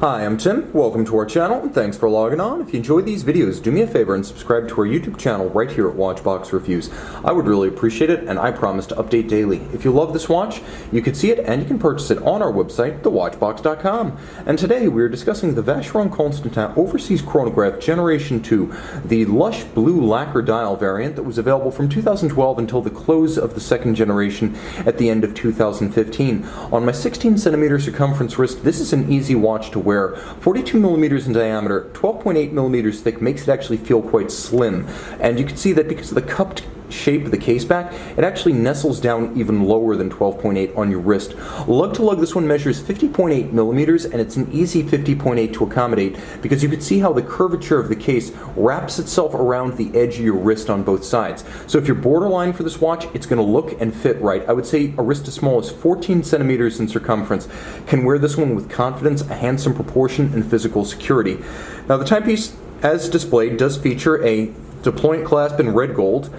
Hi, I'm Tim. Welcome to our channel, and thanks for logging on. If you enjoyed these videos, do me a favor and subscribe to our YouTube channel right here at Watchbox Reviews. I would really appreciate it, and I promise to update daily. If you love this watch, you can see it and you can purchase it on our website, thewatchbox.com. And today we are discussing the Vacheron Constantin Overseas Chronograph Generation 2, the lush blue lacquer dial variant that was available from 2012 until the close of the second generation at the end of 2015. On my 16cm circumference wrist, this is an easy watch to wear. 42 millimeters in diameter, 12.8 millimeters thick, makes it actually feel quite slim. And you can see that because of the cupped shape of the case back, it actually nestles down even lower than 12.8 on your wrist. Lug-to-lug, this one measures 50.8 millimeters, and it's an easy 50.8 to accommodate because you can see how the curvature of the case wraps itself around the edge of your wrist on both sides. So if you're borderline for this watch, it's going to look and fit right. I would say a wrist as small as 14 centimeters in circumference can wear this one with confidence, a handsome proportion, and physical security. Now the timepiece, as displayed, does feature a deployant clasp in red gold,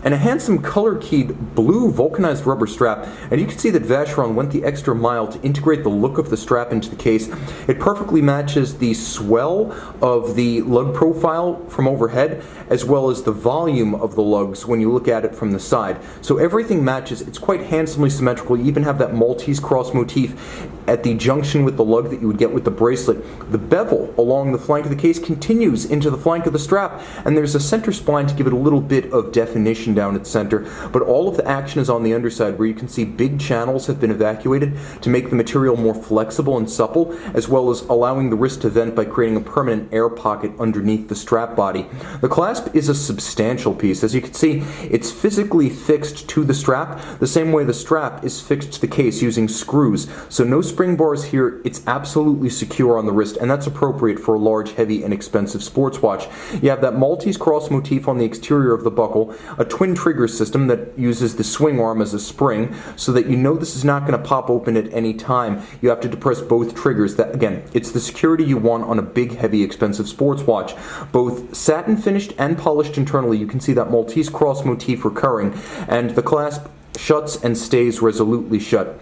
and a handsome color-keyed blue vulcanized rubber strap, and you can see that Vacheron went the extra mile to integrate the look of the strap into the case. It perfectly matches the swell of the lug profile from overhead, as well as the volume of the lugs when you look at it from the side. So everything matches. It's quite handsomely symmetrical. You even have that Maltese cross motif at the junction with the lug that you would get with the bracelet. The bevel along the flank of the case continues into the flank of the strap, and there's a center spline to give it a little bit of definition down its center, but all of the action is on the underside, where you can see big channels have been evacuated to make the material more flexible and supple, as well as allowing the wrist to vent by creating a permanent air pocket underneath the strap body. The clasp is a substantial piece. As you can see, it's physically fixed to the strap the same way the strap is fixed to the case using screws. So no spring bars here. It's absolutely secure on the wrist, and that's appropriate for a large, heavy, and expensive sports watch. You have that Maltese cross motif on the exterior of the buckle, a twin trigger system that uses the swing arm as a spring, so that you know this is not going to pop open at any time. You have to depress both triggers. That, again, it's the security you want on a big, heavy, expensive sports watch. Both satin finished and polished internally. You can see that Maltese cross motif recurring, and the clasp shuts and stays resolutely shut.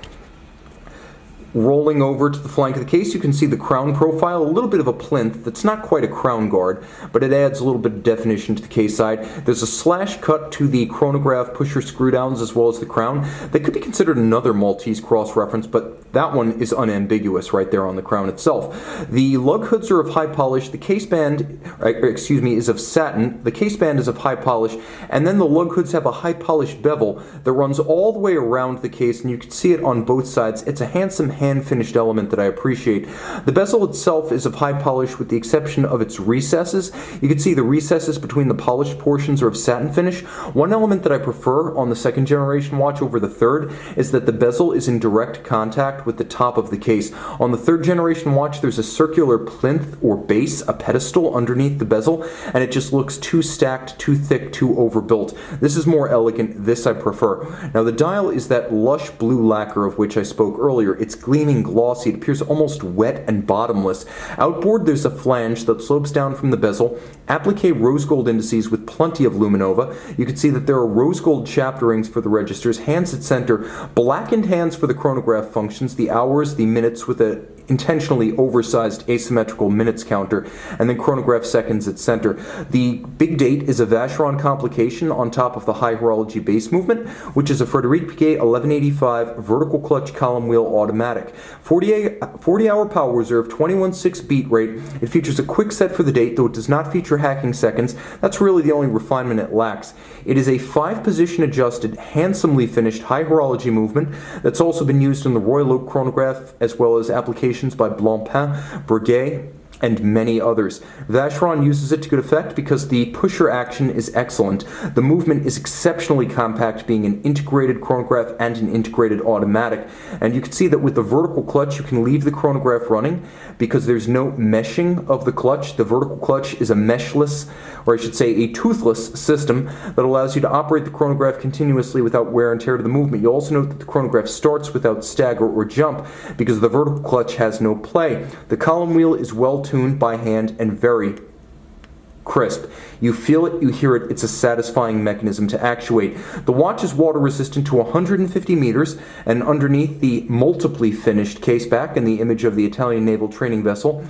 Rolling over to the flank of the case, you can see the crown profile, a little bit of a plinth that's not quite a crown guard, but it adds a little bit of definition to the case side. There's a slash cut to the chronograph pusher screw downs as well as the crown. That could be considered another Maltese cross reference, but that one is unambiguous right there on the crown itself. The lug hoods are of high polish, the case band, is of satin, the case band is of high polish, and then the lug hoods have a high polished bevel that runs all the way around the case, and you can see it on both sides. It's a handsome hand-finished element that I appreciate. The bezel itself is of high polish with the exception of its recesses. You can see the recesses between the polished portions are of satin finish. One element that I prefer on the second generation watch over the third is that the bezel is in direct contact with the top of the case. On the third generation watch, there's a circular plinth or base, a pedestal underneath the bezel, and it just looks too stacked, too thick, too overbuilt. This is more elegant. This I prefer. Now the dial is that lush blue lacquer of which I spoke earlier. It's gleaming glossy. It appears almost wet and bottomless. Outboard, there's a flange that slopes down from the bezel. Applique rose gold indices with plenty of luminova. You can see that there are rose gold chapter rings for the registers, hands at center, blackened hands for the chronograph functions, the hours, the minutes with a intentionally oversized asymmetrical minutes counter, and then chronograph seconds at center. The big date is a Vacheron complication on top of the high horology base movement, which is a Frédéric Piquet 1185 vertical clutch column wheel automatic. 40-hour power reserve, 21.6 beat rate. It features a quick set for the date, though it does not feature hacking seconds. That's really the only refinement it lacks. It is a 5-position adjusted, handsomely finished high horology movement that's also been used in the Royal Oak chronograph, as well as applications by Blancpain, Breguet, and many others. Vacheron uses it to good effect because the pusher action is excellent. The movement is exceptionally compact, being an integrated chronograph and an integrated automatic. And you can see that with the vertical clutch, you can leave the chronograph running because there's no meshing of the clutch. The vertical clutch is a meshless, or I should say a toothless system that allows you to operate the chronograph continuously without wear and tear to the movement. You'll also note that the chronograph starts without stagger or jump because the vertical clutch has no play. The column wheel is well tuned by hand and very crisp. You feel it, you hear it, it's a satisfying mechanism to actuate. The watch is water resistant to 150 meters, and underneath the multiply finished caseback and the image of the Italian naval training vessel,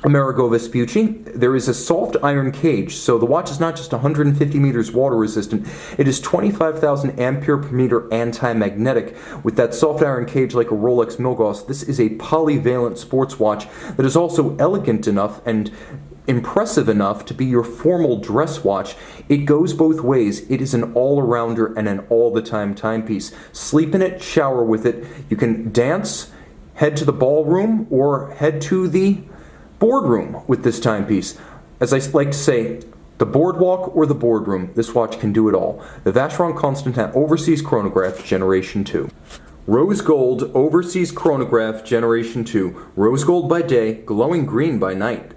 Amerigo Vespucci, there is a soft iron cage, so the watch is not just 150 meters water resistant, it is 25,000 ampere per meter anti-magnetic. With that soft iron cage like a Rolex Milgauss, this is a polyvalent sports watch that is also elegant enough and impressive enough to be your formal dress watch. It goes both ways. It is an all-arounder and an all-the-time timepiece. Sleep in it, shower with it. You can dance, head to the ballroom, or head to the boardroom with this timepiece. As I like to say, the boardwalk or the boardroom, this watch can do it all. The Vacheron Constantin Overseas Chronograph Generation 2. Rose Gold Overseas Chronograph Generation 2. Rose gold by day, glowing green by night.